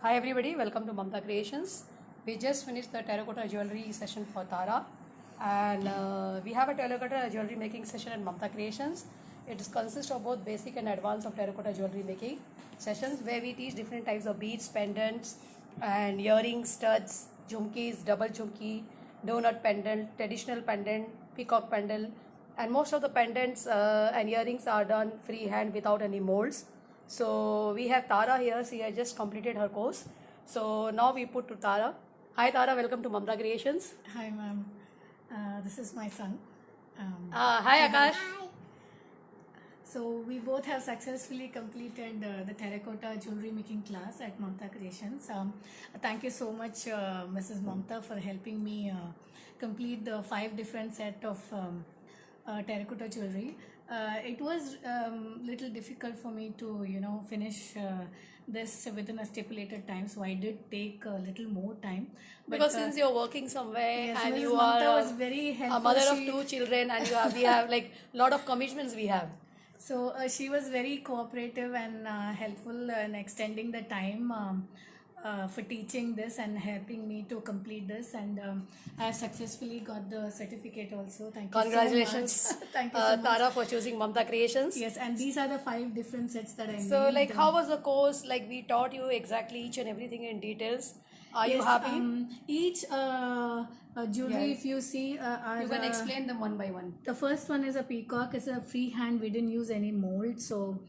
Hi everybody, welcome to Mamta Creations. We just finished the terracotta jewelry session for Tara, and we have a terracotta jewelry making session at Mamta Creations. It consists of both basic and advanced of terracotta jewelry making sessions where we teach different types of beads, pendants and earrings, studs, jhumkis, double jhumki, donut pendant, traditional pendant, peacock pendant, and most of the pendants and earrings are done freehand without any molds. So we have Tara here. She has just completed her course. So now we put to Tara. Hi Tara, welcome to Mamta Creations. Hi, ma'am. This is my son. Hi Akash. So we both have successfully completed the terracotta jewelry making class at Mamta Creations. Thank you so much, Mrs. Mamta, for helping me complete the 5 different set of terracotta jewelry. It was little difficult for me to finish this within a stipulated time, so I did take a little more time. Because since you're working somewhere Yes, and Mrs. you Mamta are was very a helpful. mother of 2 children and we have like lot of commitments we have. So she was very cooperative and helpful in extending the time for teaching this and helping me to complete this, and I have successfully got the certificate also. Thank you. Congratulations, So much. Thank you so much. Tara, for choosing Mamta Creations. Yes, and these are the 5 different sets that I made. So like how was the course? Like we taught you exactly each and everything in details. Are you happy? Each jewelry, Yes. if you see, You can explain them one by one. the first one is a peacock. It's a freehand. We didn't use any mold, so.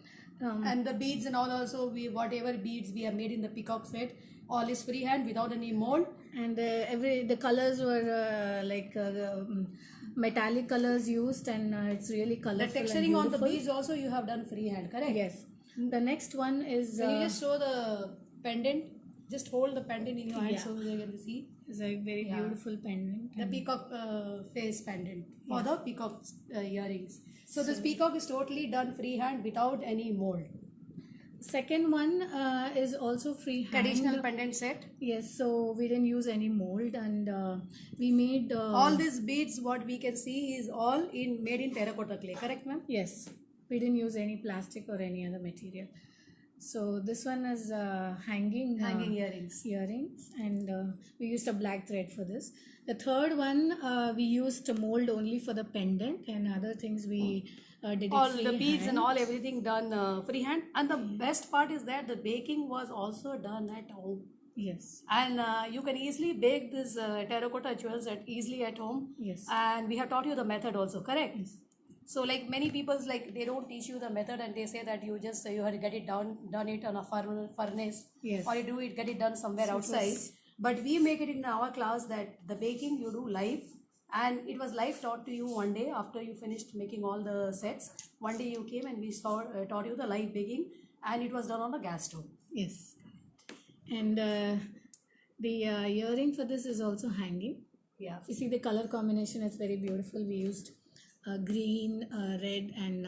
And the beads and all also, we whatever beads we have made in the peacock set, all is freehand without any mold. And the colors were metallic colors used, and it's really The colorful. texturing and on the beautiful. beads also you have done freehand, correct? Yes. The next one is Can you just show the pendant? Just hold the pendant in your hand Yeah. so they can see. is a very beautiful pendant. The peacock face pendant for the peacock earrings. So this peacock is totally done freehand without any mold. Second one is also freehand. Traditional pendant set. Yes, so we didn't use any mold, and we made All these beads, what we can see is all made in terracotta clay, correct, ma'am? Yes, we didn't use any plastic or any other material. So this one is hanging earrings. and we used a black thread for this. The third one we used a mold only for the pendant, and other things we did All it the beads freehand. and all everything done freehand. And the best part is that the baking was also done at home. Yes. And you can easily bake this terracotta jewels easily at home. Yes. And we have taught you the method also, correct? Yes. So like many people's like they don't teach you the method and they say that you just you have to get it done it on a furnace. Yes. Or you get it done somewhere outside. But we make it in our class that the baking you do live, and it was live taught to you one day after you finished making all the sets. One day you came and we taught you the live baking, and it was done on a gas stove. Yes. And the earring for this is also hanging. Yeah. You see the color combination is very beautiful. We used green, red, and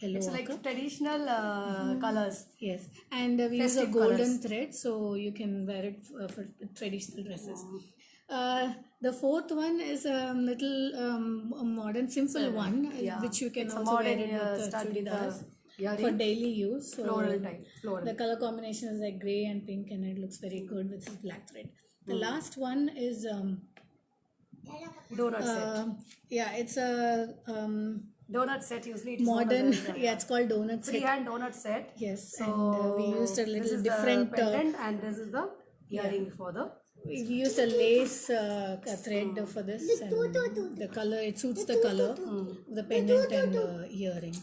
yellow. It's like traditional colors. Yes, and we use a Festive golden colours. thread, so you can wear it for traditional dresses. The fourth one is a little a modern, simple one, which you can It's a also wear modern, it with stud with chudidars earring. for daily use. So Floral type. Floral. the color combination is like gray and pink, and it looks very good with this black thread. The last one is Donut set. it's a Donut set usually it is modern. known as a Yeah, it's called donut set. freehand donut set. Yes, So and we used a this little is different. the pendant and this is the earring for the. We used a lace thread for this, and the color, it suits the color of the pendant and earring.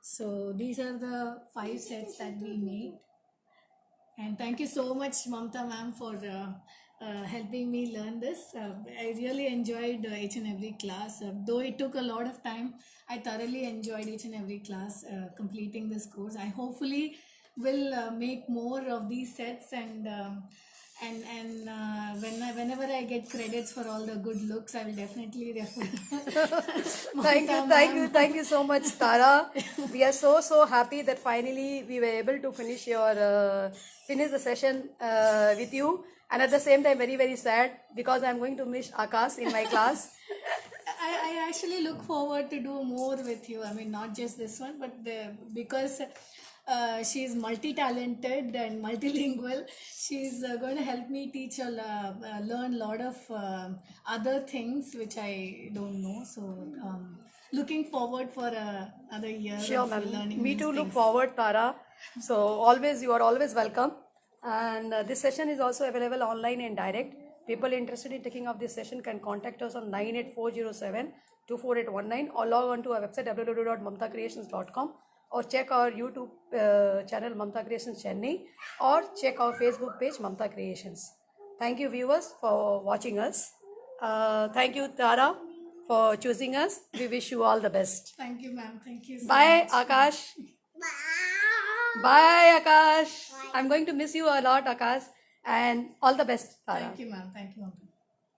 So these are the 5 sets that we made, and thank you so much, Mamta ma'am, for helping me learn this. I really enjoyed each and every class. Though it took a lot of time, I thoroughly enjoyed each and every class completing this course. I hopefully will make more of these sets, and whenever I get credits for all the good looks, I will definitely refer. Thank you so much, Tara. We are so happy that finally we were able to finish the session with you, and at the same time very sad because I'm going to miss Akash in my class. I actually look forward to do more with you. I mean, not just this one, but because she's multi-talented and multilingual. She's going to help me teach learn a lot of other things which I don't know. So looking forward for another year Sure, of ma'am. learning Me these too look things. forward, Tara. So always, you are always welcome. And this session is also available online and direct. People interested in taking up this session can contact us on 98407-24819 or log on to our website www.mamtacreations.com or check our YouTube channel Mamta Creations Chennai or check our Facebook page Mamta Creations. Thank you viewers for watching us. Thank you Tara for choosing us. We wish you all the best. Thank you, ma'am. Thank you so Bye, much. Akash. Bye, Akash. I'm going to miss you a lot, Akash. And all the best, Tara. Thank you, ma'am. Thank you, ma'am.